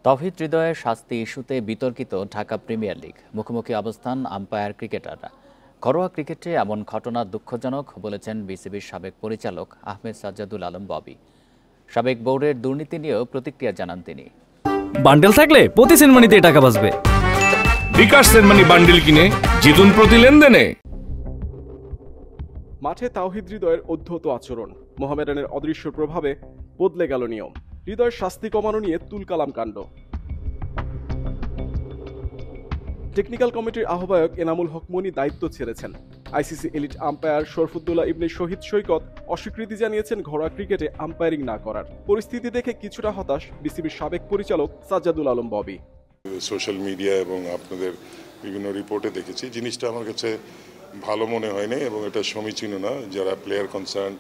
তৌহিদ হৃদয়ের শাস্তি ইস্যুতে বিতর্কিত ঢাকা প্রিমিয়ার লিগ। মুখোমুখি অবস্থান আম্পায়ার ক্রিকেটাররা। ঘরোয়া ক্রিকেটে এমন ঘটনা দুঃখজনক বলেছেন বিসিবির সাবেক পরিচালক আহমেদ সাজ্জাদুল আলম ববি। সাবেক বোর্ডের দুর্নীতি নিয়েও প্রতিক্রিয়া জানান তিনি। বান্ডেল থাকলে প্রতি সেনমানিতে টাকা বাঁচবে। বিকাশ সেনমানি বান্ডেল কিনে জিতুন প্রতি লেনদেনে। মাঠে তাওহিদ হৃদয়ের অধ্যত আচরণ, মোহামেডানের অদৃশ্য প্রভাবে বদলে গেল নিয়ম। হৃদয়ের শাস্তি কমানো নিয়ে তুলকালাম কাণ্ড। টেকনিক্যাল কমিটির আহ্বায়ক এনামুল হক মনি দায়িত্ব ছেড়েছেন। আইসিসি এলিট আম্পায়ার শরফুদ্দৌলা ইবনে শহীদ সৈকত অস্বীকৃতি জানিয়েছেন ঘরোয়া ক্রিকেটে আম্পায়ারিং না করার। পরিস্থিতি দেখে কিছুটা হতাশ বিসিবির সাবেক পরিচালক সাজ্জাদুল আলম ববি। সোশ্যাল মিডিয়া এবং আপনাদের বিভিন্ন রিপোর্টে দেখেছি, জিনিসটা আমার কাছে ভালো মনে হয়নি এবং এটা সমীচীন না। যারা প্লেয়ার কনসার্ন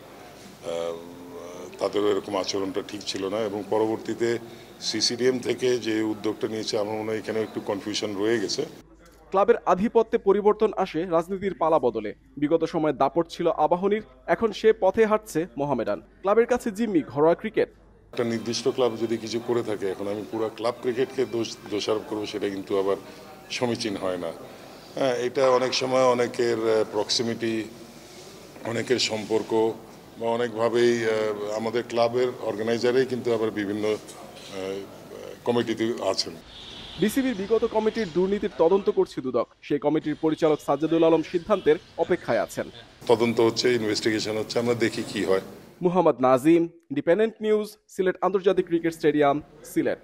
তাদেরও এরকম আচরণটা ঠিক ছিল না এবং পরবর্তীতে সিসিডিএম থেকে যে উদ্যোগটা নিয়েছে আমার মনে হয় এখানে একটু কনফিউশন রয়ে গেছে। ক্লাবের আধিপত্যে পরিবর্তন আসে রাজনীতির পালা বদলে। বিগত সময়ে দাপট ছিল আবাহনীর, এখন সে পথে হাঁটছে মোহামেডান। ক্লাবের কাছে জিম্মি ঘরোয়া ক্রিকেট। একটা নির্দিষ্ট ক্লাব যদি কিছু করে থাকে, এখন আমি পুরো ক্লাব ক্রিকেটকে দোষারোপ করবো, সেটা কিন্তু আবার সমীচীন হয় না। হ্যাঁ, এটা অনেক সময় অনেকের প্রক্সিমিটি, অনেকের সম্পর্ক বা অনেকভাবেই আমাদের ক্লাবের অর্গানাইজারেই কিন্তু আবার বিভিন্ন কমিটিতে আছেন। বিসিবির বিগত কমিটির দুর্নীতির তদন্ত করছে দুদক। সেই কমিটির পরিচালক সাজ্জাদুল আলম সিদ্ধান্তের অপেক্ষায় আছেন। তদন্ত হচ্ছে, ইনভেস্টিগেশন হচ্ছে, আমরা দেখি কি হয়। মুহাম্মদ নাজিম, ইন্ডিপেন্ডেন্ট নিউজ, সিলেট আন্তর্জাতিক ক্রিকেট স্টেডিয়াম, সিলেট।